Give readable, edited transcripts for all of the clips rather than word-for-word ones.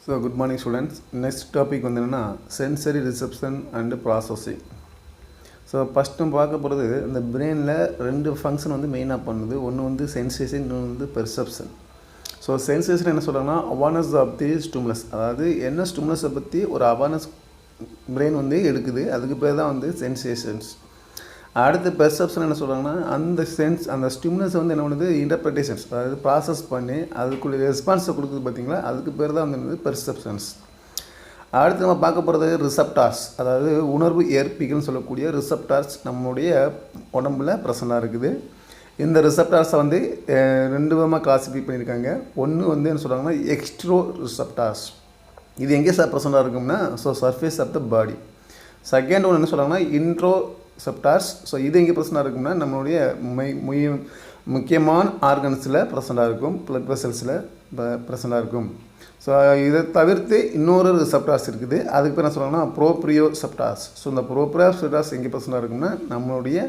So good morning students. Next topic வந்து என்னன்னா sensory reception and processing. So first நம்ம பார்க்க போகிறது இந்த பிரெயினில் ரெண்டு ஃபங்க்ஷன் வந்து மெயினாக பண்ணுது. ஒன்று வந்து சென்சேஷன், இன்னொன்று வந்து பெர்செப்ஷன். ஸோ சென்சேஷன் என்ன சொல்கிறாங்கன்னா அவேர்னஸ் ஆஃப் தி ஸ்டிமுலஸ், அதாவது என்ன ஸ்டிமுலஸை பற்றி ஒரு அவேர்னஸ் பிரெயின் வந்து எடுக்குது, அதுக்கு பேர் தான் வந்து சென்சேஷன்ஸ். அடுத்து பெர்செப்ஷன் என்ன சொல்கிறாங்கன்னா அந்த ஸ்டிமுலஸை வந்து என்ன பண்ணுது, இன்டர்பிரிட்டேஷன்ஸ், அதாவது ப்ராசஸ் பண்ணி அதுக்குள்ள ரெஸ்பான்ஸை கொடுக்குது பார்த்தீங்களா, அதுக்கு பேர் தான் வந்து பெர்செப்ஷன்ஸ். அடுத்து நம்ம பார்க்க போகிறது ரிசப்டார்ஸ், அதாவது உணர்வு ஏற்பிகள்னு சொல்லக்கூடிய ரிசப்டார்ஸ் நம்மளுடைய உடம்புல ப்ரெசண்டாக இருக்குது. இந்த ரிசப்டார்ஸை வந்து ரெண்டு விதமாக கிளாஸிஃபை பண்ணியிருக்காங்க. ஒன்று வந்து என்ன சொல்கிறாங்கன்னா எக்ஸ்ட்ரோ ரிசப்டார்ஸ், இது எங்கே சார் ப்ரெசண்டாக இருக்கும்னா surface of the body. Second ஒன்று என்ன சொல்கிறாங்கன்னா இன்ட்ரோ ரிசப்டார்ஸ், இது எங்கே ப்ரெசண்டாக இருக்கும்னா நம்மளுடைய முக்கியமான ஆர்கன்ஸில் ப்ரெசண்டாக இருக்கும், பிளட் வெசல்ஸில் ப்ரெசண்டாக இருக்கும். இதை தவிர்த்து இன்னொரு ரிசப்டார்ஸ் இருக்குது, அதுக்கு பேர் என்ன சொல்கிறாங்கன்னா ப்ரோப்ரியோ ரிசப்டார்ஸ். இந்த ப்ரோப்ரியோ ரிசப்டார்ஸ் எங்கே ப்ரெசண்டாக இருக்கும்னா நம்மளுடைய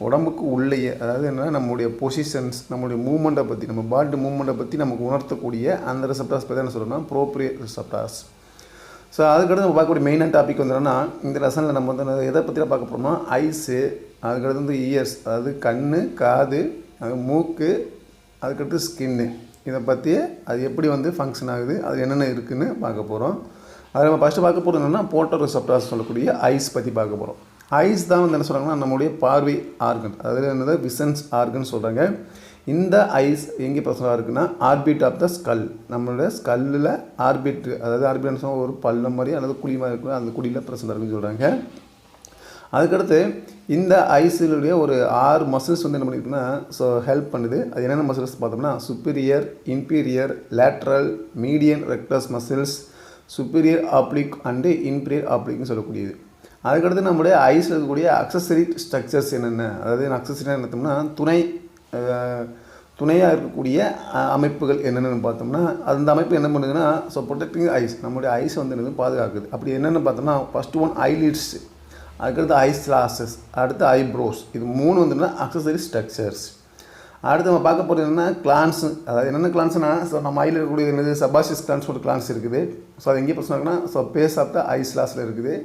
உடம்புக்கு உள்ளேயே, அதாவது என்ன நம்மளுடைய பொசிஷன்ஸ், நம்மளுடைய மூவ்மெண்ட்டை பற்றி, நம்ம பாடி மூவ்மெண்ட்டை பற்றி நமக்கு உணர்த்தக்கூடிய அந்த ரிசப்டார்ஸ் பற்றி என்ன சொல்கிறோம்னா ப்ரோப்ரியோ ரிசப்டார்ஸ். அதுக்கடுத்து நம்ம பார்க்கக்கூடிய மெயினான டாபிக் வந்து என்னன்னா, இந்த லெசனில் நம்ம வந்து எதை பற்றிலாம் பார்க்க போகிறோம்னா ஐஸு, அதுக்கடுத்து வந்து இயர்ஸ், அதாவது கண், காது, அது மூக்கு, அதுக்கடுத்து ஸ்கின்னு, இதை பற்றி அது எப்படி வந்து ஃபங்க்ஷன் ஆகுது, அது என்னென்ன இருக்குதுன்னு பார்க்க போகிறோம். அதில் நம்ம ஃபஸ்ட்டு பார்க்க போகிறது என்னென்னா போட்டோ ரிசப்டார்ஸ் சொல்லக்கூடிய ஐஸ் பற்றி பார்க்க போகிறோம். ஐஸ் தான் வந்து என்ன சொல்கிறாங்கன்னா நம்மளுடைய பார்வை ஆர்கன், அதாவது என்னது விசன்ஸ் ஆர்கன் சொல்கிறாங்க. இந்த ஐஸ் எங்கே ப்ரெசண்டாக இருக்குன்னா ஆர்பிட் ஆஃப் த ஸ்கல், நம்மளுடைய ஸ்கல்லில் ஆர்பிட், அதாவது ஆர்பிட்னு சொன்னால் ஒரு பல்ல மாதிரி அல்லது குழி மாதிரி இருக்கும், அந்த குழியில் ப்ரெசண்டாக இருக்குன்னு சொல்கிறாங்க. அதுக்கடுத்து இந்த ஐஸிலுடைய ஒரு 6 மசில்ஸ் வந்து என்ன பண்ணியிருக்குன்னா ஹெல்ப் பண்ணுது. அது என்னென்ன மசில்ஸ் பார்த்தோம்னா superior, inferior, lateral, median rectus muscles, superior oblique and inferior ஆப்ளிக்னு சொல்லக்கூடியது. அதுக்கடுத்து நம்மளுடைய ஐஸில் இருக்கக்கூடிய அக்சசரி ஸ்ட்ரக்சர்ஸ் என்னென்ன, அதாவது அக்சசரி என்னத்தோம்னா துணையாக இருக்கக்கூடிய அமைப்புகள் என்னென்னு பார்த்தோம்னா அந்த அமைப்பு என்ன பண்ணுதுன்னா ப்ரொடெக்டிங் ஐஸ், நம்மளுடைய ஐஸ் வந்து என்னது பாதுகாக்குது. அப்படி என்னென்னு பார்த்தோம்னா ஃபஸ்ட்டு ஒன் ஐலிட்ஸ், அதுக்கடுத்து ஐஸ் லாசஸ், அடுத்து ஐப்ரோஸ், இது 3 வந்துன்னா அக்சசரி ஸ்ட்ரக்சர்ஸ். அடுத்து நம்ம பார்க்க போகிறது என்னென்னா கிளான்ஸு, அதாவது என்னென்ன கிளான்ஸ்னால் நம்ம ஐயில் இருக்கக்கூடிய என்னது சபாசிஸ் கிளான்ஸ் ஒரு கிளான்ஸ் இருக்குது. அது எங்கே பிரச்சனைனா பேஸ் ஆஃப் த ஐஸ் லாஸில் இருக்குது.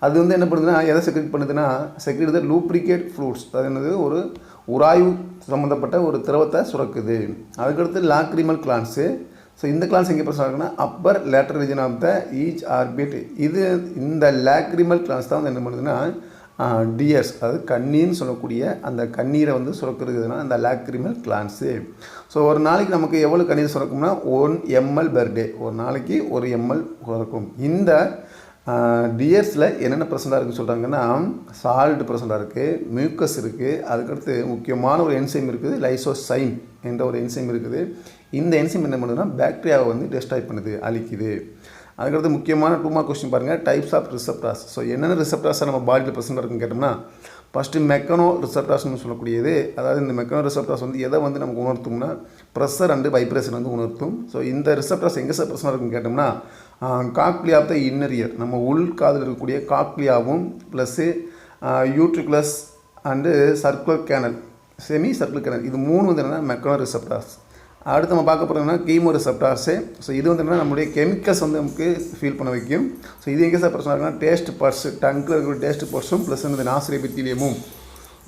அது வந்து என்ன பண்ணுதுன்னா எதை செக்ரெட் பண்ணுதுன்னா செக்ரெட் லூப்ரிகேட் ஃப்ளூட்ஸ், அது என்னது ஒரு உராய்வு சம்மந்தப்பட்ட ஒரு திரவத்தை சுரக்குது. அதுக்கடுத்து லாக்ரிமல் கிளான்ஸு, இந்த கிளான்ஸ் எங்கே பிரச்சனை இருக்குன்னா upper lateral region of the each orbit. இந்த லாக்ரிமல் கிளான்ஸ் தான் வந்து என்ன பண்ணுதுன்னா டியர்ஸ், அதாவது கண்ணீர்னு சொல்லக்கூடிய அந்த கண்ணீரை வந்து சுரக்கிறதுனா அந்த லாக்ரிமல் கிளான்ஸு. ஒரு நாளைக்கு நமக்கு எவ்வளோ கண்ணீர் சுரக்கும்னா 1 ml per day, ஒரு நாளைக்கு 1 ml சுரக்கும். இந்த டியர்ஸில் என்னென்ன ப்ரெசண்டாக இருக்குன்னு சொல்கிறாங்கன்னா சால்ட் ப்ரெசண்டாக இருக்குது, மியூக்கஸ் இருக்குது, அதுக்கடுத்து முக்கியமான ஒரு என்சைம் இருக்குது, லைசோசைம் என்ற ஒரு என்சைம் இருக்குது. இந்த என்சைம் என்ன பண்ணுதுன்னா பாக்டீரியாவை வந்து டெஸ்ட்ராய் பண்ணுது, அழிக்குது. அதுக்கடுத்து முக்கியமான 2 மார்க் கொஸ்டின் பாருங்கள், டைப்ஸ் ஆஃப் ரிசப்டார்ஸ். என்னென்ன ரிசப்டார்ஸாக நம்ம பாடியில் ப்ரெசண்டாக இருக்குன்னு கேட்டோம்னா ஃபஸ்ட்டு மெக்கனோ ரிசப்டார்ஸ்னு சொல்லக்கூடியது, அதாவது இந்த மெக்கனோ ரிசப்டார்ஸ் வந்து எதை வந்து நமக்கு உணர்த்தும்னா ப்ரெஷர் அண்டு வைப்ரேஷன் வந்து உணர்த்தும். இந்த ரிசப்டார்ஸ் எங்கே சார் ப்ரெசண்டாக இருக்குன்னு கேட்டோம்னா cochlea of the inner ear, நம்ம உள் காதில் இருக்கக்கூடிய காக்லியாவும் plus utriculus and circular canal, semicircular canal, இது 3 வந்து என்னென்னா மெக்கனோ ரிசப்டார்ஸ். அடுத்து நம்ம பார்க்க போகிறோம்னா கீமோ ரிசப்டார்ஸு. இது வந்து என்னென்னா நம்மளுடைய கெமிக்கல்ஸ் வந்து நமக்கு ஃபீல் பண்ண வைக்கும். இது எங்கே சார் பிரச்சனை இருக்குன்னா டேஸ்ட் பர்ஸ், டங்கில் இருக்கக்கூடிய டேஸ்ட் பர்ஸும் ப்ளஸ் வந்து நாசிலிபித்திலியமும்.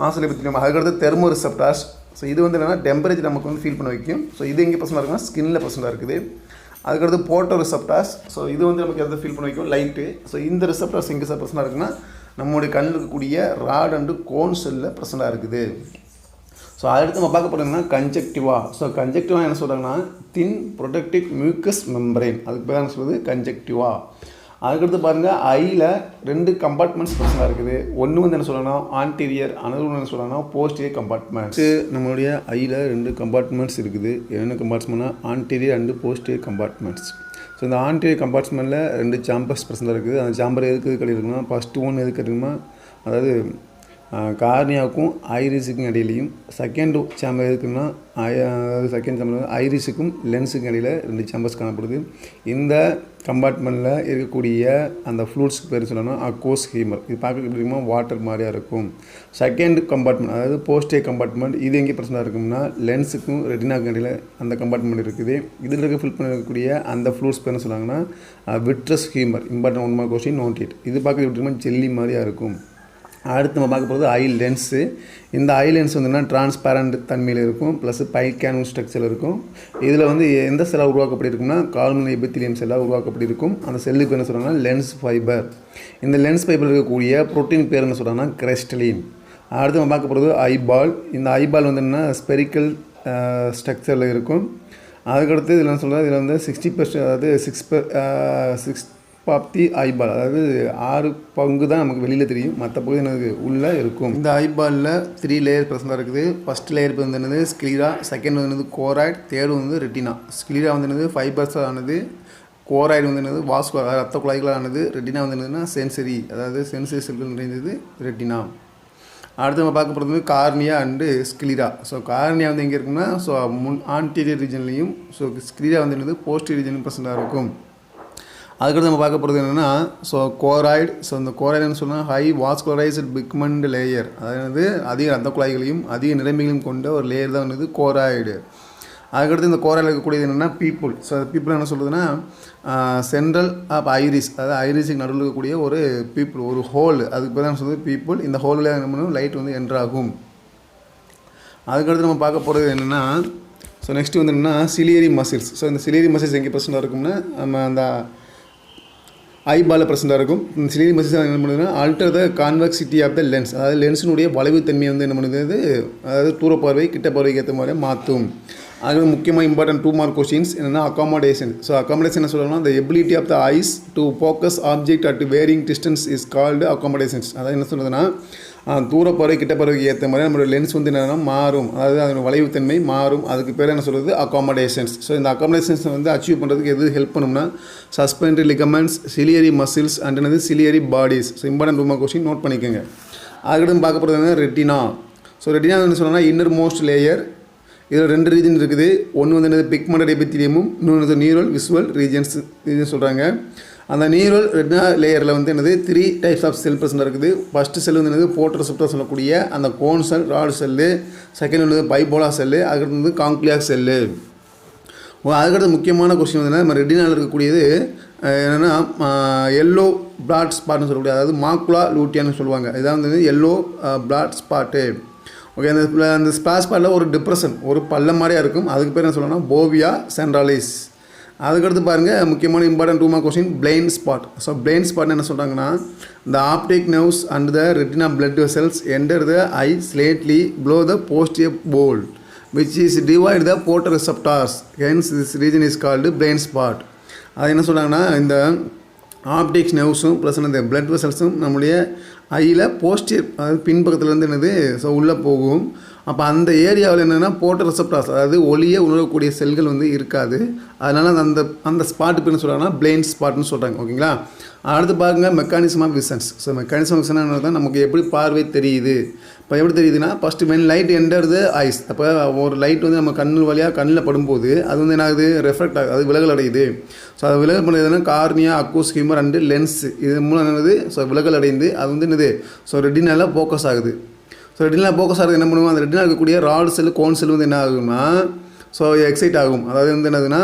அதுக்கடுத்து தெர்மோ ரிசப்டார்ஸ். இது வந்து என்னென்னா டெம்பரேச்சர் நமக்கு வந்து ஃபீல் பண்ண வைக்கும். இது எங்கே பிரச்சனை இருக்குன்னா ஸ்கின்னில் பிரச்சனை இருக்குது. அதுக்கடுத்து போட்டோ ரிசப்டார்ஸ். இது வந்து நமக்கு எதை ஃபீல் பண்ண வைக்கும், லைட்டு. இந்த ரிசப்டார்ஸ் எங்கே சார் பிரச்சனை இருக்குன்னா நம்மளுடைய கண்ணில் இருக்கக்கூடிய ராட் அண்டு கோன் செல்லில் பிரச்சனை இருக்குது. அடுத்து நம்ம பார்க்க போகிறோம்னா கன்ஜெக்டிவா. கன்ஜெக்டிவா என்ன சொல்கிறாங்கன்னா தின் ப்ரொடெக்டிவ் மியூக்கஸ் மெம்பரேன், அதுக்கு பேர் என்ன சொல்கிறது கன்ஜெக்டிவா. அதுக்கடுத்து பாருங்கள் ஐயில் 2 கம்பார்ட்மெண்ட்ஸ் பிரச்சனை இருக்குது. ஒன்று வந்து என்ன சொல்லணும்னா ஆன்டீரியர், அனது ஒன்று என்ன சொல்லணும்னா போஸ்டீரியர் கம்பார்ட்மெண்ட்ஸ். நம்மளுடைய ஐயில் 2 கம்பார்ட்மெண்ட்ஸ் இருக்குது. என்னென்ன கம்பார்ட்மெண்ட்னா ஆன்டீரியர் அண்டு போஸ்டீரியர் கம்பார்ட்மெண்ட்ஸ். இந்த ஆன்டீரியர் கம்பார்ட்மெண்ட்டில் 2 சாம்பர்ஸ் பிரச்சனை இருக்குது. அந்த சாம்பர் எதுக்கு இருக்குன்னா ஃபஸ்ட்டு ஒன்று எதுக்கு இருக்குன்னா அதாவது கார்னியாவுக்கும் ஐரிஸுக்கும் இடையிலையும் செகண்ட் சேம்பர் எதுக்குன்னா அதாவது செகண்ட் சேம்பர் ஐரிஸுக்கும் லென்ஸுக்கும் இடையில் 2 சேம்பர்ஸ் காணப்படுது. இந்த கம்பார்ட்மெண்ட்டில் இருக்கக்கூடிய அந்த ஃப்ளூட்ஸ்க்கு பேர் சொல்லணும்னா அக்கோஸ் ஹீமர். இது பார்க்க வாட்டர் மாதிரியாக இருக்கும். செகண்ட் கம்பார்ட்மெண்ட் அதாவது போஸ்டே கம்பார்ட்மெண்ட் இது எங்கே பிரச்சனை இருக்கும்னா லென்ஸுக்கும் ரெட்டினாக்கும் இடையில் அந்த கம்பார்ட்மெண்ட் இருக்குது. இதில் இருக்க ஃபில் பண்ணக்கூடிய அந்த ஃப்ளூட்ஸ் பேர் என்ன சொன்னாங்கன்னா vitreous humour. Important 1 mark question note it. இது பார்க்க எப்படிமா ஜெல்லி மாதிரியாக இருக்கும். அடுத்து நம்ம பார்க்க போகிறது ஐ லென்ஸு. இந்த ஐ லென்ஸ் வந்துன்னா டிரான்ஸ்பேரண்ட் தன்மையில் இருக்கும், ப்ளஸ் பைல்கேனோ ஸ்ட்ரக்சர் இருக்கும். இதில் வந்து எந்த செல்லாக உருவாக்கப்பட்டிருக்கும்னா கால்மன் எபித்திலியம் செல்லாக உருவாக்கப்பட்டிருக்கும். அந்த செல்லுக்கு என்ன சொல்கிறாங்கன்னா லென்ஸ் ஃபைபர். இந்த லென்ஸ் ஃபைபர் இருக்கக்கூடிய ப்ரோட்டீன் பேர் என்ன சொல்கிறாங்கன்னா கிரைஸ்டலின். அடுத்து நம்ம பார்க்க போகிறது ஐபால். இந்த ஐபால் வந்து என்னென்னா ஸ்பெரிக்கல் ஸ்ட்ரக்சரில் இருக்கும். அதுக்கடுத்து இதில் என்ன சொல்கிறது, இதில் வந்து 60% அதாவது 6 ஆஃப் தி ஐபால், அதாவது 6 பங்கு தான் நமக்கு வெளியில் தெரியும், மற்ற பகுதி எனக்கு உள்ளே இருக்கும். இந்த ஐபாலில் 3 லேயர் ப்ரெசென்ட்டாக இருக்குது. ஃபஸ்ட் லேயர் வந்து என்னது ஸ்க்ளீரா, செகண்ட் வந்து கோராய்டு, தேர்டு வந்து ரெட்டினா. ஸ்க்ளீரா வந்து என்னது ஃபைபர்ஸ் ஆனது, கோராய்டு வந்து என்னது வாஸ்குலர் ரத்த குழாய்களால் ஆனது, ரெட்டினா வந்து என்னதுன்னா சென்சரி அதாவது சென்சரி செல்கள் நிறைந்தது ரெட்டினா. அடுத்து நம்ம பார்க்க போகிறது வந்து cornea and sclera. So cornea வந்து எங்கே இருக்குன்னா ஸோ ஆன்டீரியர் ரீஜன்லையும், ஸோ ஸ்க்ளீரா வந்து என்னது போஸ்டீரியர் ரீஜன் ப்ரெசென்ட்டாக இருக்கும். அதுக்கடுத்து நம்ம பார்க்க போகிறது என்னென்னா ஸோ கோராய்டு. ஸோ இந்த கோராய்டுன்னு சொன்னால் ஹை வாஸ்குலரைஸ்டு பிக்மெண்ட் லேயர், அதாவது அதிக ரத்த குழாய்களையும் அதிக நிறமிகளையும் கொண்ட ஒரு லேயர் தான் வந்து கோராய்டு. அதுக்கடுத்து இந்த கோராய்டில் இருக்கக்கூடியது என்னென்னா பீப்புள். ஸோ பீப்புள் என்ன சொல்கிறதுன்னா சென்ட்ரல் ஆஃப் ஐரிஸ், அதாவது ஐரிஸுக்கு நடுவில் இருக்கக்கூடிய ஒரு பீப்புள், ஒரு ஹோல், அதுக்கு பேர் தான் சொல்கிறது பீப்புள். இந்த ஹோலில் என்ன பண்ணும் லைட் வந்து என்ட்ராகும். அதுக்கடுத்து நம்ம பார்க்க போகிறது என்னென்னா ஸோ நெக்ஸ்ட்டு வந்து என்னென்னா சிலியரி மசில்ஸ். ஸோ இந்த சிலியரி மசில்ஸ் எங்கே ப்ரெசென்ட்டாக இருக்கும்னா நம்ம அந்த ஐபாலில் ப்ரெசென்ட்டாக இருக்கும். இந்த சிலியரி மசில்ஸ் என்ன பண்ணுதுன்னா alter the convexity of the lens, அதாவது லென்ஸினுடைய வளைவுத்தன்மையை வந்து என்ன பண்ணுது, அதாவது தூரப்பார்வை கிட்ட பார்வைக்கு ஏற்ற மாதிரி மாற்றும். அது முக்கியமாக இம்பார்ட்டன்ட் 2 மார்க் கொஸ்டின்ஸ் என்னென்னா அகாமடேஷன். ஸோ அகாமடேஷன் என்ன சொல்லணும்னா the ability of the eyes to focus object at varying distance is called accommodations. அதாவது என்ன சொல்கிறதுனா தூரப்பார்வை கிட்ட பார்வைக்கு ஏற்ற மாதிரி நம்மளோட லென்ஸ் வந்து என்னென்னா மாறும், அதாவது அதோட வளைவுத்தன்மை மாறும். அதுக்கு பேர் என்ன சொல்கிறது அகாமடேஷன்ஸ். ஸோ இந்த அகாமடேஷன்ஸ் வந்து அச்சீவ் பண்ணுறதுக்கு எது ஹெல்ப் பண்ணும்னா suspensory ligaments, ciliary muscles and என்னது ciliary bodies. So important 2 mark question note பண்ணிக்கோங்க. அதுக்கடுத்து பார்க்க போகிறது என்ன ரெட்டினா. ஸோ ரெட்டினா என்ன சொல்லணும்னா இன்னர் மோஸ்ட் லேயர். இதில் 2 ரீஜன் இருக்குது. ஒன்று வந்து என்னது பிக்மெண்டட் எபித்திலியமும், இன்னொன்று வந்து நியூரல் விசுவல் ரீஜன் சொல்கிறாங்க. அந்த நியூரல் ரெட்டினா லேயரில் வந்து என்னது 3 டைப்ஸ் ஆஃப் செல் ப்ரெசென்ட் இருக்குது. ஃபஸ்ட்டு செல் வந்து என்னது போட்டோரிசெப்டர் சொல்லக்கூடிய அந்த கோன் செல், ராட் செல்லு. செகண்ட் வந்து பைபோலா செல்லு. அதுக்கடுத்து வந்து காங்க்ளியாக் செல்லு. அதுக்கடுத்து முக்கியமான கொஸ்டின் வந்து நம்ம ரெட்டினாவில் இருக்கக்கூடியது என்னென்னா எல்லோ பிளாட் ஸ்பாட்னு சொல்லக்கூடிய, அதாவது மாக்குலா லூட்டியான்னு சொல்லுவாங்க. இதான் வந்து எல்லோ பிளாட் ஸ்பாட்டு. ஓகே, அந்த ஸ்பாட் ஸ்பாட்டில் ஒரு டிப்ரெஷன், ஒரு பள்ளம் மாதிரியாக இருக்கும். அதுக்கு பேர் என்ன சொல்லணும்னா போவியா சென்ட்ராலிஸ். அதுக்கடுத்து பாருங்கள் முக்கியமான important 2 mark question blind spot. So blind ஸ்பாட்னு என்ன சொல்கிறாங்கன்னா the optic nerves and the retina blood vessels enter the eye slightly below the posterior bulb which is divide the photoreceptors, hence this region is called blind spot. அது என்ன சொல்கிறாங்கன்னா இந்த optics நர்வ்ஸும் plus இந்த blood வெசல்ஸும் நம்முடைய ஐயில் posterior, அதாவது பின்பக்கத்துலேருந்து என்னது so உள்ளே போகும். அப்போ அந்த ஏரியாவில் என்னென்னா போட்டோரிசெப்டார்ஸ், அதாவது ஒளியை உணரக்கூடிய செல்கள் வந்து இருக்காது. அதனால் அந்த ஸ்பாட்டு பேர் என்ன சொல்கிறாங்கன்னா பிளைண்ட் ஸ்பாட்னு சொல்கிறாங்க. ஓகேங்களா. அடுத்து பாருங்கள் mechanism of visions. So mechanism of vision தான் நமக்கு எப்படி பார்வை தெரியுது. இப்போ எப்படி தெரியுதுன்னா first when light enter the eyes, அப்போ ஒரு லைட் வந்து நம்ம கண்ணு வழியாக கண்ணில் படும்போது அது வந்து என்ன ஆகுது, ரெஃப்ளெக்ட் ஆகுது, அது விலகல் அடையுது. ஸோ அது விலகல் பண்ணுறதுன்னா கார்னியா, அக்கூஸ் ஹியூமர் அண்டு லென்ஸ், இது மூலம் என்னது ஸோ விலகல் அடைந்து அது வந்து என்னது ஸோ ரெட்டினால ஃபோக்கஸ் ஆகுது. ஸோ ரெட்டினா ஃபோக்கஸ் ஆகுது என்ன பண்ணுவோம், அந்த ரெட்டினா இருக்கக்கூடிய ராட் செல், கோன் செல் வந்து என்ன ஆகும்னா ஸோ எக்ஸைட் ஆகும். அதாவது வந்து என்னதுன்னா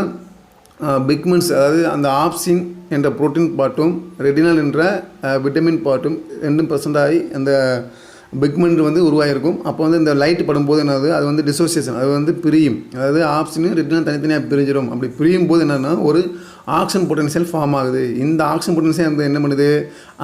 பிக்மெண்ட்ஸ், அதாவது அந்த ஆப்சின் என்ற புரோட்டீன் பார்ட்டும் ரெட்டினால் என்ற விட்டமின் பார்ட்டும் 2% ஆகி அந்த பிக்மெண்ட் வந்து உருவாகிருக்கும். அப்போ வந்து இந்த லைட் படும்போது என்னது அது வந்து டிசோசியேஷன், அது வந்து பிரியும். அதாவது ஆப்சினும் ரெட்டினால் தனித்தனியாக பிரிஞ்சிடும். அப்படி பிரியும் போது என்னென்னா ஒரு ஆக்சிஜன் பொட்டன்ஷியல் ஃபார்ம் ஆகுது. இந்த ஆக்சிஜன் பொட்டன்ஷியல் வந்து என்ன பண்ணுது,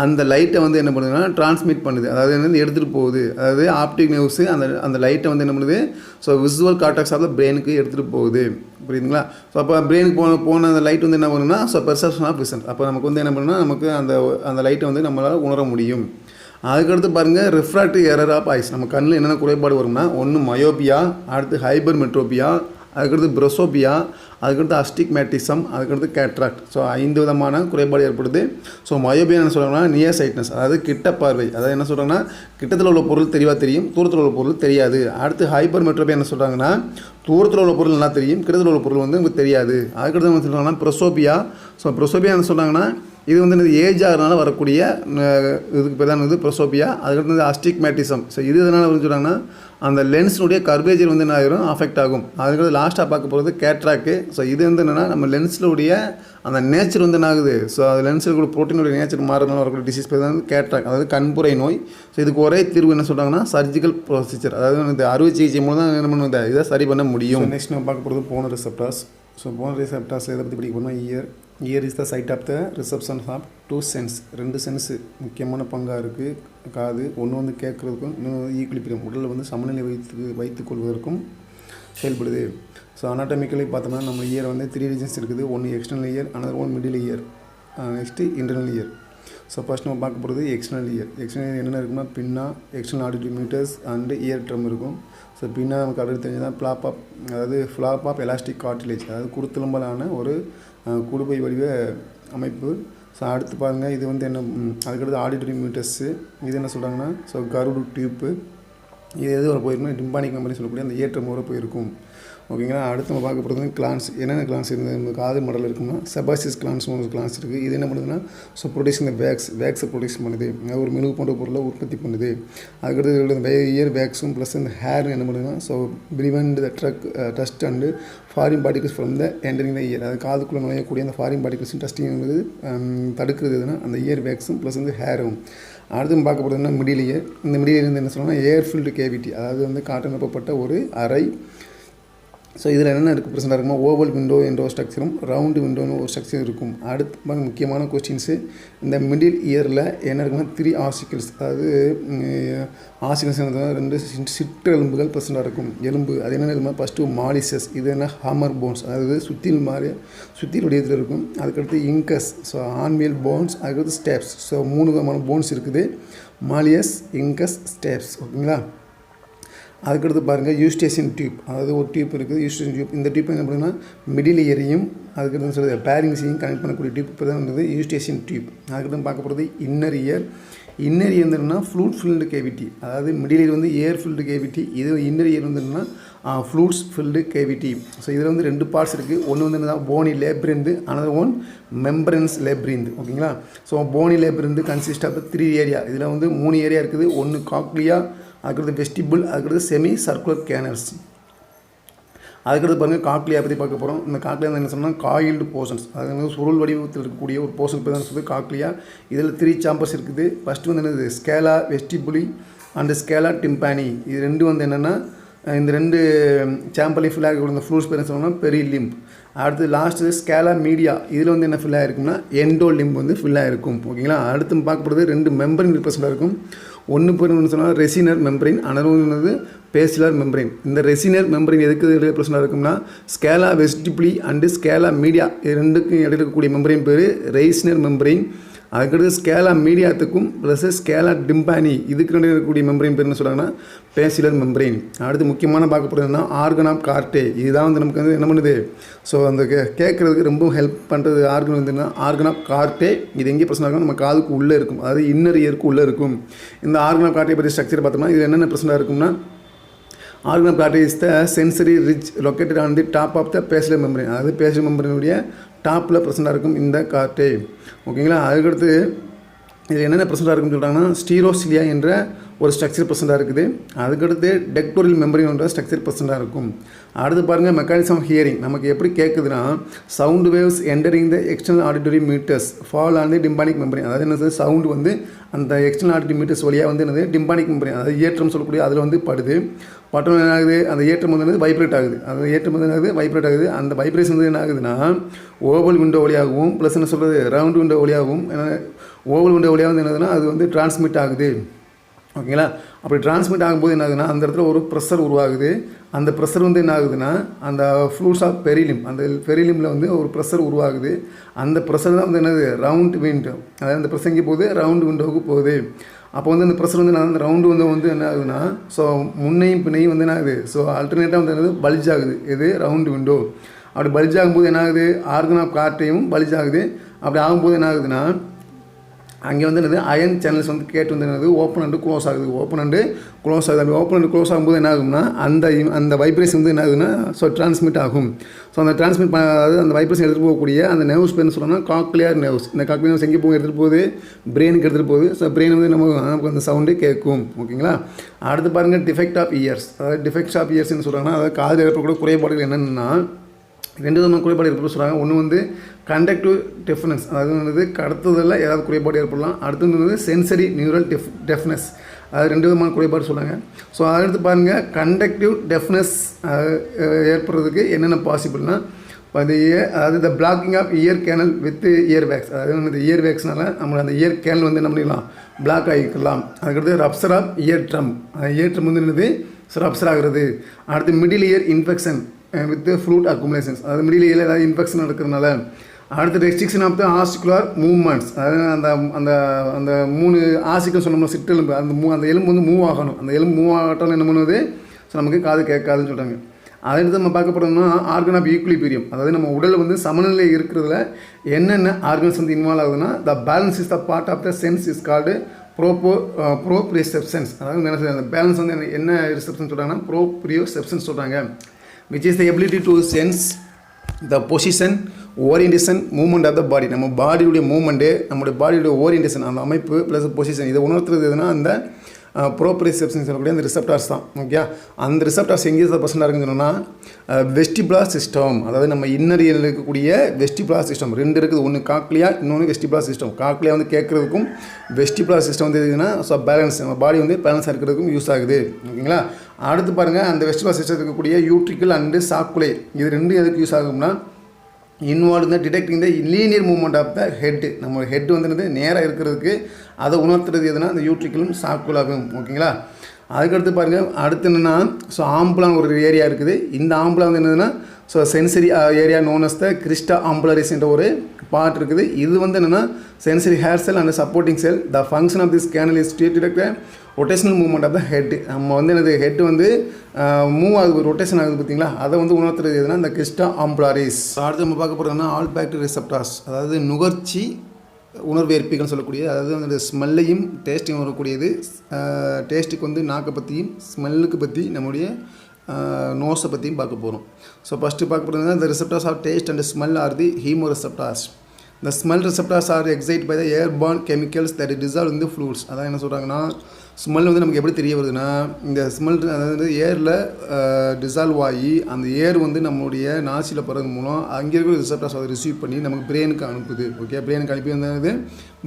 அந்த லைட்டை வந்து என்ன பண்ணுதுன்னா டிரான்ஸ்மிட் பண்ணுது, அதாவது வந்து எடுத்துகிட்டு போகுது. அதாவது ஆப்டிக் நியூஸு அந்த லைட்டை வந்து என்ன பண்ணுது so visual cortex of the பிரெயினுக்கு எடுத்துகிட்டு போகுது. புரியுதுங்களா. ஸோ அப்போ பிரெயினுக்கு போன அந்த லைட் வந்து என்ன பண்ணுன்னா ஸோ பெர்செப்ஷன் ஆஃப் விசன். அப்போ நமக்கு வந்து என்ன பண்ணுன்னா நமக்கு அந்த லைட்டை வந்து நம்மளால் உணர முடியும். அதுக்கடுத்து பாருங்கள் ரிஃப்ராக்டிவ் எரர் ஆஃப் ஐஸ். நம்ம கண்ணில் என்னென்ன குறைபாடு வரும்னா ஒன்று மயோபியா, அடுத்து ஹைபர் மெட்ரோபியா, அதுக்கடுத்து ப்ரொசோபியா, அதுக்கடுத்து அஸ்டிக்மேட்டிசம், அதுக்கடுத்து கேட்ராக்ட். ஸோ 5 விதமான குறைபாடு ஏற்படுது. ஸோ மயோபியா என்ன சொல்கிறாங்கன்னா நியர் சைட்னஸ், அதாவது கிட்ட பார்வை. அதாவது என்ன சொல்கிறாங்கன்னா கிட்டத்தில் உள்ள பொருள் தெளிவாக தெரியும், தூரத்தில் உள்ள பொருள் தெரியாது. அடுத்து ஹைப்பர் மெட்ரோபியா என்ன சொல்கிறாங்கன்னா தூரத்தில் உள்ள பொருள் நல்லா தெரியும், கிட்டத்தில் உள்ள பொருள் வந்து உங்களுக்கு தெரியாது. அதுக்கடுத்து என்ன சொல்கிறாங்கன்னா ப்ரொசோபியா. ஸோ ப்ரொசோபியா என்ன சொல்கிறாங்கன்னா இது வந்து ஏஜ் ஆகிறதுனால வரக்கூடிய இதுக்கு பேர் தான் ப்ரொசோபியா. அதுக்கடுத்து அஸ்டிக்மேட்டிசம். ஸோ இது எதனால் வந்து சொல்கிறாங்கன்னா அந்த லென்ஸினுடைய கர்வேஜர் வந்து என்ன ஆகிரும் அஃபெக்ட் ஆகும். அதுக்கடுத்து லாஸ்ட்டாக பார்க்க போகிறது கேட்ராக்கு. ஸோ இது வந்து என்னென்னா நம்ம லென்ஸினுடைய அந்த நேச்சர் வந்து என்ன ஆகுது, ஸோ அது லென்ஸில் கூட ப்ரோட்டீனுடைய நேச்சர் மாறதுனால வரக்கூடிய டிசீஸ் பேர் தான் கேட்ராக், அதாவது கண்புரை நோய். ஸோ இதுக்கு ஒரே தீர்வு என்ன சொல்கிறாங்கன்னா சர்ஜிக்கல் ப்ரொசீஜர், அதாவது இந்த அறுவை சிகிச்சை மூலம் தான் என்ன பண்ணுவது இதை சரி பண்ண முடியும். நெக்ஸ்ட் நம்ம பார்க்க போகிறது போன ரிசெப்டார்ஸ். ஸோ போன ரிசெப்டார்ஸ் எதை பற்றி படிக்க போனால் ear is the site of the reception of 2 senses. 2 sense முக்கியமான பங்காக இருக்குது. காது ஒன்று வந்து கேட்குறதுக்கும், இன்னொன்று ஈக்குலிபிரியம் உடலில் வந்து சமநிலை வைத்துக் கொள்வதற்கும் செயல்படுது. ஸோ அனாட்டமிக்கலி பார்த்தோம்னா நம்ம இயர் வந்து 3 ரீஜன்ஸ் இருக்குது. ஒன்று external ear, another one middle year, next internal year. So first நம்ம பார்க்க போகிறது எக்ஸ்டர்னல் இயர். எக்ஸ்டர்னல் இயர் என்னென்ன இருக்குன்னா pinna, external auditory meatus and ear drum இருக்கும். ஸோ பின்னா நமக்கு அடுத்து தெரிஞ்சதான் ஃப்ளாப் ஆஃப் எலாஸ்டிக் கார்டிலேஜ், அதாவது குருத்தெலும்பலான ஒரு குடுப்பை வடிவ அமைப்பு. ஸோ அடுத்து பாருங்கள் இது வந்து என்ன, அதுக்கடுத்து ஆடிட்டரி மீட்டர்ஸு. இது என்ன சொல்கிறாங்கன்னா ஸோ கருடு டியூப்பு. இது எது வர போயிருக்குன்னா டிம்பானிக் மெம்பரி சொல்லக்கூடிய அந்த ஏற்றம் வர போயிருக்கும். ஓகேங்களா. அடுத்து நம்ம பார்க்க போகிறது கிளான்ஸ். என்னென்ன கிளான்ஸ் இருக்குது காது மடல் இருக்குன்னா செபாசிஸ் கிளான்ஸ் ஒரு கிளான்ஸ் இருக்குது. இது என்ன பண்ணுதுன்னா ஸோ ப்ரொடியூஸ் இந்த வேக்ஸை ப்ரொடியூஸ் பண்ணுது, ஒரு மெழுகு போன்ற பொருளை உற்பத்தி பண்ணுது. அதுக்கடுத்து இயர் வேக்ஸும் ப்ளஸ் இந்த ஹேர் என்ன பண்ணுதுன்னா so prevent the dust and foreign particles from the entering the year, அது காதுக்குள்ளே நுழையக்கூடிய அந்த ஃபாரின் பார்ட்டிகல்ஸும் டஸ்டிங் வந்து தடுக்கிறது எதுனா அந்த இயர் வேக்ஸும் ப்ளஸ் வந்து ஹேரும். அடுத்து நம்ம பார்க்க போகிறதுனா மிடில் இயர். இந்த மிடில் இயர் வந்து என்ன சொல்லணும்னா ஏர் ஃபில்டு கேவிட்டி, அதாவது வந்து காற்று நிரப்பப்பட்ட ஒரு அறை. ஸோ இதில் என்னென்ன இருக்குது ப்ரெசென்ட்டாக இருக்குமோ ஓவல் விண்டோ என்ற ஒரு ஸ்ட்ரக்சரும் ரவுண்டு விண்டோன்னு ஒரு ஸ்ட்ரக்சர் இருக்கும். அடுத்து முக்கியமான கொஸ்டின்ஸு இந்த மிடில் இயரில் என்ன இருக்குன்னா 3 ஆசிக்கிள்ஸ், அதாவது ஆசிக்கிள்ஸ் என்ன 2 சிற்றெலும்புகள் ப்ரெசென்ட்டாக இருக்கும். எலும்பு அது என்னென்ன இருக்குன்னா ஃபஸ்ட்டு மாலிசஸ், இது என்ன ஹாமர் போன்ஸ், அதாவது சுத்தியில் வடிவத்தில் இருக்கும். அதுக்கடுத்து இங்கஸ், ஸோ ஆன்வியல் போன்ஸ், அதுக்கடுத்து ஸ்டெப்ஸ். ஸோ 3 விதமான போன்ஸ் இருக்குது, மாலியஸ், இங்கஸ், ஸ்டெப்ஸ். ஓகேங்களா. அதுக்கடுத்து பாருங்கள் யூஸ்டேஷன் டியூப், அதாவது ஒரு டியூப் இருக்குது யூஸ்டேஷன் டியூப். இந்த டியூப் என்ன பண்ணுன்னா மிடில் இயரையும் அதுக்கடுத்து சொல்லுது பேரிங்ஸையும் கனெக்ட் பண்ணக்கூடிய டியூப் இப்போ தான் வந்து யூஸ்டேஷன் டியூப். அதுக்கடுத்து பார்க்க போகிறது இன்னர் இயர். இன்னர் இயர் வந்துன்னா ஃப்ளூட் ஃபில்டு கேவிட்டி, அதாவது மிடில் இயர் வந்து ஏர் ஃபில்டு கேவிட்டி, இது இன்னர் இயர் வந்துன்னா ஃப்ளூட்ஸ் ஃபில்டு கேவிட்டி. ஸோ இதில் வந்து 2 பார்ட்ஸ் இருக்குது. ஒன்று வந்து என்ன bony labyrinth, another one membranous labyrinth. ஓகேங்களா. So bony labyrinth consist of 3 area. இதில் வந்து 3 ஏரியா இருக்குது. ஒன்று காக்லியா, அதுக்கடுத்து வெஸ்டிபிள், அதுக்கடுத்து செமி சர்க்குலர் கேனல்ஸ். அதுக்கடுத்து பாருங்கள் காக்லியா பற்றி பார்க்க போகிறோம். இந்த காக்லியா என்ன சொன்னால் காயில்டு போர்ஷன்ஸ், அது வந்து சுருள் வடிவத்தில் இருக்கக்கூடிய ஒரு போர்ஷன் பேர் தான் சொல்லுது காக்லியா. இதில் 3 சாம்பர்ஸ் இருக்குது. ஃபஸ்ட்டு வந்து என்னது ஸ்கேலா வெஸ்டிபுலி அண்டு ஸ்கேலா டிம்பானி. இது 2 வந்து என்னென்னா இந்த 2 சாம்பலி ஃபில் ஆகக்கூடிய இந்த ஃப்ளூட்ஸ் பேர் சொன்னால் பெரிலிம்ப். அடுத்து லாஸ்ட்டு ஸ்கேலா மீடியா, இதில் வந்து என்ன ஃபில் ஆகிருக்குன்னா எண்டோ லிம்ப் வந்து ஃபில் ஆகிருக்கும். ஓகேங்களா. அடுத்து பார்க்கப்படுறது 2 மெம்பரின் ரிப்ரசண்டாக இருக்கும். ஒன்று பேர் ஒன்று சொன்னால் ரெசினர் மெம்பரின், அனது பேசிலர் மெம்பரின். இந்த ரெசினர் மெம்பரின் எதுக்கு ரெப்ரசண்டாக இருக்கும்னா ஸ்கேலா வெஸ்டிபிளி அண்டு ஸ்கேலா மீடியா, இது 2க்கும் இடையில இருக்கக்கூடிய மெம்பரின் பேர் ரெய்ஸ்னர் மெம்பரின். அதுக்கடுத்து ஸ்கேலா மீடியாத்துக்கும் ப்ளஸ் ஸ்கேலா டிம்பானி இதுக்கு ரெண்டு இருக்கக்கூடிய மெம்பரின் பேர் என்ன சொல்கிறாங்கன்னா பேசிலர் மெம்பரின். அடுத்து முக்கியமான பார்க்க போகிறதுனா ஆர்கன் ஆஃப் கார்டே. இதுதான் வந்து நமக்கு வந்து என்ன பண்ணுது, ஸோ அந்த கேட்குறதுக்கு ரொம்ப ஹெல்ப் பண்ணுறது ஆர்கன் வந்துன்னா ஆர்கன் ஆஃப் கார்டே. இது எங்கே பிரச்சனை இருக்கும், நம்ம காதுக்கு உள்ளே இருக்கும், அதாவது இன்னர் இயருக்கு உள்ளே இருக்கும். இந்த ஆர்கன் ஆஃப் கார்டே பற்றி ஸ்ட்ரக்சர் பார்த்தோம்னா இது என்னென்ன பிரச்சனை இருக்கும்னா organ of Corti is the sensory rich located on the top of the basilar membrane, அதாவது பேசிலர் மெம்பரினுடைய டாப்பில் ப்ரெசென்ட்டாக இருக்கும் இந்த கார்டே. ஓகேங்களா. அதுக்கடுத்து இதில் என்னென்ன ப்ரெசென்ட்டாக இருக்குன்னு சொல்கிறாங்கன்னா ஸ்டீரோசிலியா என்ற ஒரு ஸ்ட்ரக்சர் ப்ரெசென்ட்டாக இருக்குது. அதுக்கடுத்து டெக்டோரியல் மெம்பரின் என்ற ஸ்ட்ரக்சர் ப்ரெசென்ட்டாக இருக்கும். அடுத்து பாருங்கள் மெக்கானிசம் ஆஃப் ஹியரிங். நமக்கு எப்படி கேட்குதுன்னா sound waves entering the external auditory meatus fall on the tympanic membrane, அதாவது என்னது சவுண்டு வந்து அந்த எக்ஸ்டர்னல் ஆடிட்டரி மீட்டர்ஸ் வழியாக வந்து என்னது டிம்பானிக் மெம்பரின், அதாவது ஏற்றம் சொல்லக்கூடிய அதில் வந்து படுது. பட்டம் என்ன ஆகுது, அந்த ஏற்றம் வந்து வைப்ரேட் ஆகுது. அந்த ஏற்றம் வந்து என்ன வைப்ரேட் ஆகுது. அந்த வைப்ரேஷன் வந்து என்ன ஆகுதுன்னா ஓவல் விண்டோ வழியாகவும் ப்ளஸ் என்ன சொல்கிறது ரவுண்ட் விண்டோ வழியாகவும், ஓவல் விண்டோ வழியாக வந்து என்னதுன்னா அது வந்து டிரான்ஸ்மிட் ஆகுது. ஓகேங்களா. அப்படி டிரான்ஸ்மிட் ஆகும்போது என்ன ஆகுதுன்னா அந்த இடத்துல ஒரு ப்ரெஷர் உருவாகுது. அந்த ப்ரெஷர் வந்து என்ன ஆகுதுன்னா அந்த ஃப்ளூட்ஸ் ஆஃப் பெரிலிம், அந்த பெரிலிமில் வந்து ஒரு ப்ரெஷர் உருவாகுது. அந்த ப்ரெஷர் தான் வந்து என்னது ரவுண்ட் விண்டோ, அதாவது அந்த ப்ரெஷர் எங்கே போகுது ரவுண்ட் விண்டோவுக்கு போகுது. அப்போ வந்து இந்த ப்ரெஷர் வந்து அந்த ரவுண்டு வந்து என்ன ஆகுதுன்னா ஸோ முன்னையும் பின்னையும் வந்து என்ன ஆகுது ஸோ ஆல்டர்னேட்டாக வந்து என்னது பல்ஜ் ஆகுது இது ரவுண்டு விண்டோ. அப்படி பல்ஜ் ஆகும்போது என்ன ஆகுது ஆர்கன் ஆஃப் கார்ட்டையும் பல்ஜ் ஆகுது. அப்படி ஆகும்போது என்ன ஆகுதுன்னா அங்கே வந்து என்னது அயன் சேனல்ஸ் வந்து கேட்டு வந்து என்னது ஓப்பன் அண்டு க்ளோஸ் ஆகுது. ஓப்பன் அண்டு க்ளோஸ் ஆகுது. அப்படி ஓப்பன் அண்டு க்ளோஸ் ஆகும்போது என்ன ஆகும்னா அந்த வைப்ரேஷன் வந்து என்ன ஆகுதுன்னா ஸோ ட்ரான்ஸ்மிட் ஆகும். ஸோ அந்த ட்ரான்ஸ்மிட் அதாவது அந்த வைப்ரேஷன் எடுத்துகிட்டு போகக்கூடிய அந்த நர்வ்ஸ் பேர் சொன்னோம்னா காக்லியர் நர்வ்ஸ். இந்த காக்லியர் நர்வ்ஸ் எங்கே போக எடுத்துகிட்டு போகுது பிரெயினுக்கு எடுத்துகிட்டு போகுது. ஸோ பிரெயின் வந்து நமக்கு அந்த சவுண்டு கேட்கும். ஓகேங்களா. அடுத்து பாருங்கள் டிஃபெக்ட் ஆஃப் இயர்ஸ். அதாவது டிஃபெக்ட் ஆஃப் இயர்ஸ்ன்னு சொல்கிறாங்கன்னா அதாவது காதில் ஏற்படக்கூடிய குறைபாடுகள் என்னென்னா 2 விதமான குறைபாடு ஏற்பட சொல்கிறாங்க. ஒன்று வந்து கண்டக்டிவ் டெஃப்னஸ், அதாவது வந்து கடத்துதலில் ஏதாவது குறைபாடு ஏற்படலாம். அடுத்தது வந்து சென்சரி நியூரல் டெஃப்னஸ், அது 2 விதமான குறைபாடு சொல்கிறாங்க. ஸோ அடுத்து பாருங்கள் கண்டக்டிவ் டெஃப்னஸ் ஏற்படுறதுக்கு என்னென்ன பாசிபிள்னா அதாவது the blocking of ear canal with ear wax. அதாவது இந்த இயர் வேக்ஸ்னால நம்ம அந்த இயர் கேனல் வந்து என்ன பண்ணிடலாம் பிளாக் ஆகிக்கலாம். அதுக்கடுத்து rupture of ear drum, ear drum வந்து என்னது ரப்சர் ஆகிறது. அடுத்து middle ear infection with fluid accumulations, அதாவது மிடில் இயரில் ஏதாவது இன்ஃபெக்ஷன் நடக்கிறதுனால. அடுத்து restriction of the articular movements, அதாவது அந்த அந்த அந்த 3 ஆசிக்கல் சொன்னோம்னா சிற்றெலும்பு அந்த எலும்பு வந்து மூவ் ஆகணும். அந்த எலும்பு மூவ் ஆகட்டும் என்ன பண்ணுவது ஸோ நமக்கு காது கேட்காதுன்னு சொல்கிறாங்க. அடுத்து நம்ம பார்க்க போகிறோம்னா ஆர்கன் ஆஃப் ஈக்குலிபிரியம், அதாவது நம்ம உடல் வந்து சமநிலை இருக்கிறதுல என்னென்ன ஆர்கன்ஸ் வந்து இன்வால்வ் ஆகுதுன்னா the balance is the part of the sense is called proprioceptions. அதாவது அந்த பேலன்ஸ் வந்து என்ன ரிசெப்ஷன் சொல்கிறாங்கன்னா ப்ரோப்ரியோசெப்ஷன்ஸ் சொல்கிறாங்க. which is the ability to sense the position, orientation, movement of the body. நம்ம பாடியுடைய மூவ்மெண்ட்டு, நம்மளுடைய பாடியுடைய ஓரியன்டேஷன், அந்த அமைப்பு ப்ளஸ் பொசிஷன், இதை உணர்த்துறது எதுனா அந்த ப்ரோப்ரியோசெப்ஷன் சொல்லக்கூடிய அந்த ரிசெப்டார்ஸ் தான். ஓகே, அந்த ரிசெப்டார்ஸ் எங்கே பர்சன்டாக இருக்குன்னு சொன்னால் வெஸ்டிபுலர் சிஸ்டம், அதாவது நம்ம இன்னரியலில் இருக்கக்கூடிய வெஸ்டிபுலர் சிஸ்டம் 2 இருக்குது. ஒன்று காக்லியா, இன்னொன்று வெஸ்டிபுலர் சிஸ்டம். காக்லியா வந்து கேட்குறதுக்கும் வெஸ்டிபுலர் சிஸ்டம் வந்து எதுனா ஸோ பேலன்ஸ், நம்ம பாடி வந்து பேலன்ஸாக இருக்கிறதுக்கும் யூஸ் ஆகுது. ஓகேங்களா. அடுத்து பாருங்கள் அந்த வெஸ்டிபுலர் சிஸ்டம் இருக்கக்கூடிய யூட்ரிக்கல் அண்டு சாக்குலை, இது 2 எதுக்கு யூஸ் ஆகும்னா இன்வால்வ் இந்த detecting the linear movement of the head. நம்ம ஹெட் வந்து நேராக இருக்கிறதுக்கு அதை உணர்த்துறது எதுனா அந்த யூட்ரிக்கலும் சாக்குலாகும். ஓகேங்களா. அதுக்கடுத்து பாருங்கள் அடுத்து என்னென்னா ஸோ ஆம்புலான்னு ஒரு ஏரியா இருக்குது. இந்த ஆம்புலா வந்து என்னதுன்னா so sensory area known as the crista ampullaris என்ற ஒரு பார்ட் இருக்குது. இது வந்து என்னென்னா sensory hair cell and supporting cell. The function of this canal is to detect rotational movement of the head. நம்ம வந்து என்னது ஹெட் வந்து மூவ் ஆகுது, ரொட்டேஷன் ஆகுது பார்த்தீங்களா, அதை வந்து உணர்த்துறது எதுனா இந்த கிறிஸ்டா ஆம்புலாரிஸ். அடுத்து நம்ம பார்க்க போகிறோம்னா ஆல் பேக்டரி ரிசெப்டார்ஸ், அதாவது நுகர்ச்சி உணர்வேற்பிகள்னு சொல்லக்கூடிய, அதாவது அந்த ஸ்மெல்லையும் டேஸ்ட்டையும் உணரக்கூடியது. டேஸ்ட்டுக்கு வந்து நாக்கை பற்றியும் ஸ்மெல்லுக்கு பற்றி நம்முடைய நோஸை பற்றியும் பார்க்க போகிறோம். ஸோ ஃபஸ்ட்டு பார்க்க போகிறதுனா இந்த receptors of taste and smell are the chemo receptors. The smell receptors are excited by the airborne chemicals that dissolve in the fluids. அதான் என்ன சொல்கிறாங்கன்னா ஸ்மெல் வந்து நமக்கு எப்படி தெரிய வருதுன்னா இந்த ஸ்மெல் அதாவது ஏரில் டிசால்வ் ஆகி அந்த ஏர் வந்து நம்மளுடைய நாசியில் போகிறது மூலம் அங்கே இருக்கிற ரிசெப்டர்ஸ் அதை ரிசீவ் பண்ணி நமக்கு பிரெயினுக்கு அனுப்புது. ஓகே, பிரெயினுக்கு அனுப்பி வந்தது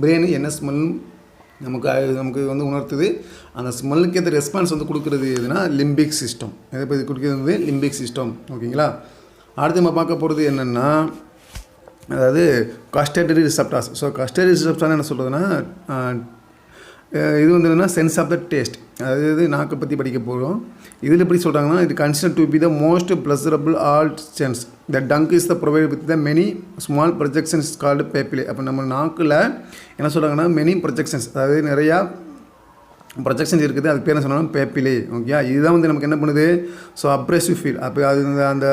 பிரெயின் என்ன ஸ்மெல் நமக்கு வந்து உணர்த்துது. அந்த ஸ்மெல்லுக்கு ஏற்ற ரெஸ்பான்ஸ் வந்து கொடுக்குறது எதுனா லிம்பிக் சிஸ்டம். எதை பற்றி கொடுக்குறது வந்து லிம்பிக் சிஸ்டம். ஓகேங்களா. அடுத்து நம்ம பார்க்க போகிறது என்னென்னா அதாவது gustatory receptors. So gustatory receptor என்ன சொல்கிறதுனா இது வந்து என்னென்னா சென்ஸ் ஆஃப் த டேஸ்ட், அதாவது நாக்கை பற்றி படிக்க போகிறோம். இதில் எப்படி சொல்கிறாங்கன்னா இது consider to be the most pleasurable all sense. The tongue is the provide with the many small projections called papillae. அப்போ நம்ம நாக்கில் என்ன சொல்கிறாங்கன்னா மெனி ப்ரொஜெக்ஷன்ஸ், அதாவது நிறையா ப்ரொஜெக்ஷன்ஸ் இருக்குது. அதுக்கு பேர் என்ன சொன்னாலும் பேப்பிலே. ஓகே, இதுதான் வந்து நமக்கு என்ன பண்ணுது ஸோ அப்ரெசிவ் ஃபீல். அப்போ அது அந்த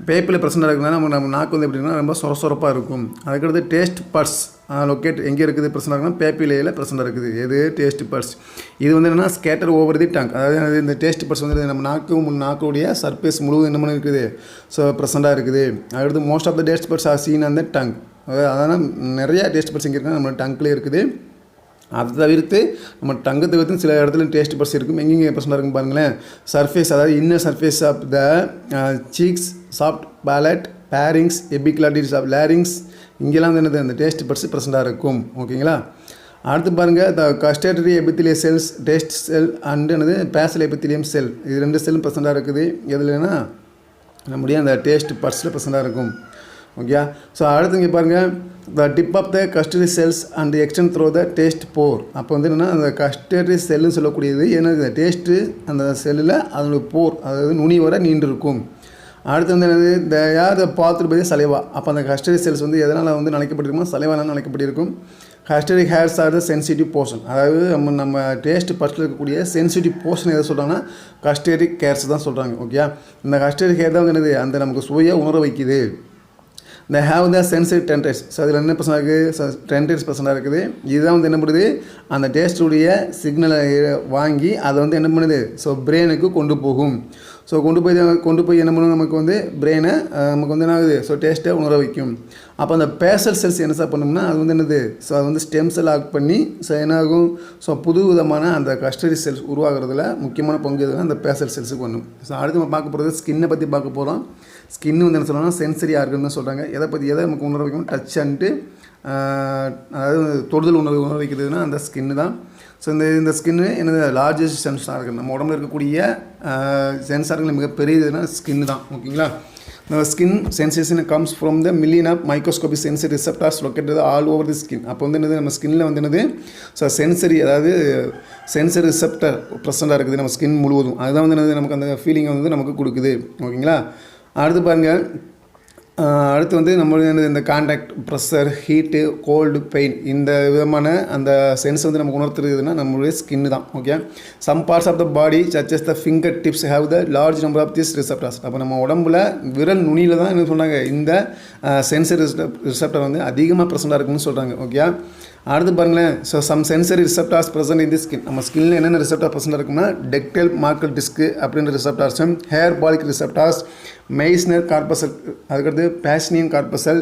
பேப்பில் ப்ரெசென்ட்டாக இருக்குதுன்னா நம்ம நாக்கு வந்து எப்படின்னா ரொம்ப சொரசொரப்பாக இருக்கும். அதுக்கடுத்து டேஸ்ட் பர்ஸ் லொக்கேட் எங்கே இருக்குது ப்ரெசென்ட்டாக இருக்குன்னா பேப்பிலேயில் ப்ரெசென்ட்டாக இருக்குது. எது டேஸ்ட் பர்ஸ். இது வந்து என்னென்னா ஸ்கேட்டர் ஓவர் தி டங்க், அதாவது இந்த டேஸ்ட் பர்ஸ் வந்து நம்ம நாக்குடைய சர்ஃபேஸ் முழுவதும் என்ன பண்ணி இருக்குது ஸோ ப்ரெசென்ட்டாக இருக்குது. அதுக்கடுத்து most of the taste buds are seen அந்த டங், அதனால் நிறையா டேஸ்ட் பர்ஸ் இங்கே இருக்குன்னா நம்ம டங்க்லேயே இருக்குது. அதை தவிர்த்து நம்ம டங்கை தவிர்த்து சில இடத்துல டேஸ்ட் பர்ஸ் இருக்கும். எங்கெங்கே பர்சனாக இருக்கும் பாருங்களேன். சர்ஃபேஸ், அதாவது inner surface of the cheeks, soft palate, pharynx, epiglottis of larynx, இங்கெல்லாம் வந்து என்னது அந்த டேஸ்ட் பர்ஸ் ப்ரெசென்ட்டாக இருக்கும். ஓகேங்களா. அடுத்து பாருங்கள் the gustatory epithelial cells, taste cell and என்னது பேசல் எபித்திலியம் செல், இது 2 செல்லும் ப்ரெசென்ட்டாக இருக்குது. எதுலன்னா நம்முடைய அந்த டேஸ்ட் பர்ஸில் ப்ரெசென்ட்டாக இருக்கும். ஓகே. ஸோ அடுத்து இங்கே பாருங்கள் the tip of the gustatory cells and extend through the taste pore. அப்போ வந்து என்னென்னா அந்த கஸ்டரி செல்லுன்னு சொல்லக்கூடியது என்ன டேஸ்ட்டு அந்த செல்லில் அதனுடைய போர், அதாவது நுனி வர நீண்டு இருக்கும். அடுத்து வந்து என்னது த பாத்ரூம் பை சலைவா. அப்போ அந்த கஸ்டரி செல்ஸ் வந்து எதனால் வந்து நினைக்கப்பட்டிருக்குமோ சலைவானால் நினைக்கப்பட்டிருக்கும். Gustatory hairs are the sensitive portion. அதாவது நம்ம டேஸ்ட் பஸ்ட்டில் இருக்கக்கூடிய சென்சிட்டிவ் போர்ஷன் எதை சொல்கிறாங்கன்னா கஸ்டரிக் ஹேர்ஸ் தான் சொல்கிறாங்க. ஓகே, இந்த கஸ்டரிக் ஹேர் தான் வந்து என்னது அந்த நமக்கு சுவையை உணர வைக்குது. இந்த ஹேவ் த சென்சிட்டிவ் டென்டேஸ். ஸோ அதில் என்ன பர்சனாக இருக்குது 10% இருக்குது. இதுதான் வந்து என்ன பண்ணுது அந்த டேஸ்ட்டுடைய சிக்னலை வாங்கி அதை வந்து என்ன பண்ணுது ஸோ பிரெயினுக்கு கொண்டு போகும். ஸோ கொண்டு போய் என்ன பண்ணும் நமக்கு வந்து பிரெயினை நமக்கு வந்து என்ன ஆகுது ஸோ டேஸ்ட்டை உணர வைக்கும். அப்போ அந்த பேசல் செல்ஸ் என்ன சார் பண்ணோம்னா அது வந்து என்னது ஸோ அது வந்து ஸ்டெம் செல் ஆக்ட் பண்ணி ஸோ என்னாகும் ஸோ புது விதமான அந்த கஸ்டரி செல்ஸ் உருவாகிறதுல முக்கியமான பங்கு எதுனா அந்த பேசல் செல்ஸுக்கு பண்ணும். ஸோ அடுத்து நம்ம பார்க்க போகிறது ஸ்கின்னை பற்றி பார்க்க போகிறோம். ஸ்கின்னு வந்து என்ன சொல்லணும்னா சென்சரி ஆர்கன்னு சொல்கிறாங்க. எதை நமக்கு உணர வைக்கும் டச் அண்டு அதாவது தொடுதல் உணர வைக்கிறதுனா அந்த ஸ்கின்னு தான். ஸோ இந்த ஸ்கின்னு என்னது லார்ஜஸ்ட் சென்சார் ஆர்கன். நம்ம உடம்புல இருக்கக்கூடிய சென்சார்கள் மிக பெரியதுன்னா ஸ்கின்னு தான். ஓகேங்களா, the skin sensation comes from the million of microscopic sensory receptors located all over the skin. அப்போ வந்து என்னது நம்ம ஸ்கின்னில் வந்து என்னது ஸோ சென்சரி அதாவது சென்சரி ரிசெப்டர் ப்ரெசண்டாக இருக்குது நம்ம ஸ்கின் முழுவதும். அதுதான் வந்து என்னது நமக்கு அந்த ஃபீலிங்கை வந்து நமக்கு கொடுக்குது. ஓகேங்களா, அடுத்து பாருங்கள். அடுத்து வந்து நம்மளுடைய இந்த contact pressure heat cold pain இந்த விதமான அந்த சென்ஸ் வந்து நமக்கு உணர்த்துறதுன்னா நம்மளுடைய ஸ்கின்னு தான். Okay, some parts of the body such as the finger tips have the large number of this receptors. அப்போ நம்ம உடம்புல விரல் நுனியில் தான் என்ன சொன்னாங்க இந்த சென்சரி ரிசெப்டர் வந்து அதிகமாக ப்ரெசென்ட்டாக இருக்குன்னு சொல்கிறாங்க. ஓகே, அடுத்து பாருங்களேன். So some sensory receptors present in the skin. நம்ம ஸ்கின்னில் என்னென்ன ரிசெப்டார் ப்ரெசென்ட்டாக இருக்குன்னா டெக்டைல் மார்க்கர் டிஸ்க்கு அப்படின்ற ரிசெப்டார்ஸும் hair follicle receptors Meissner corpuscle அதுக்கடுத்து Pacinian corpuscle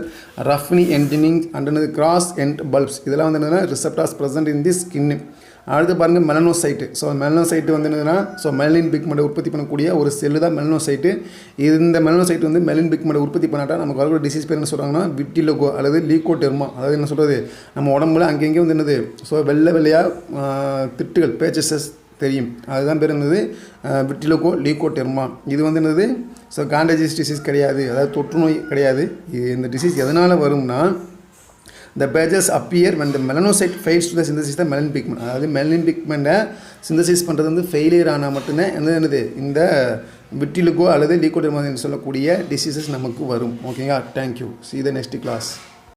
Ruffini endings and Krause end bulbs இதெல்லாம் வந்து என்னென்னா receptors present in the skin. அடுத்து பாருங்கள் மெலனோசைட்டு. ஸோ மெலனோசைட்டு வந்து என்னதுன்னா ஸோ மெலனின் பிக்மெண்ட்டை உற்பத்தி பண்ணக்கூடிய ஒரு செல்லு தான் மெலனோசைட்டு. இந்த மெலனோசைட் வந்து மெலனின் பிக்மெண்ட்டை உற்பத்தி பண்ணாட்டா நமக்கு வரக்கூடிய டிசீஸ் பேர் என்ன சொல்கிறாங்கன்னா விட்டிலோகோ அல்லது லீகோடெர்மா. அதாவது என்ன சொல்கிறது நம்ம உடம்புல அங்கங்கே வந்து என்னது ஸோ வெள்ளையாக திட்டுகள் பேச்சஸஸ் தெரியும். அதுதான் பேர் என்னது விட்டிலோகோ லீகோடெர்மா. இது வந்து என்னது ஸோ காண்டஜிஸ் டிசீஸ் கிடையாது, அதாவது தொற்று நோய் கிடையாது. இந்த டிசீஸ் எதனால் வரும்னா the patches appear when the melanocyte fails to the synthesis the melanin pigment. அதாவது மெலனின் பிக்மெண்ட்டை சிந்தசிஸ் பண்ணுறது வந்து ஃபெயிலியர் ஆனால் மட்டும்தான் என்னது இந்த விட்டிலுக்கோ அல்லது லீகோடெர்மா என்று சொல்லக்கூடிய டிசீசஸ் நமக்கு வரும். ஓகேங்களா, thank you. see the next class.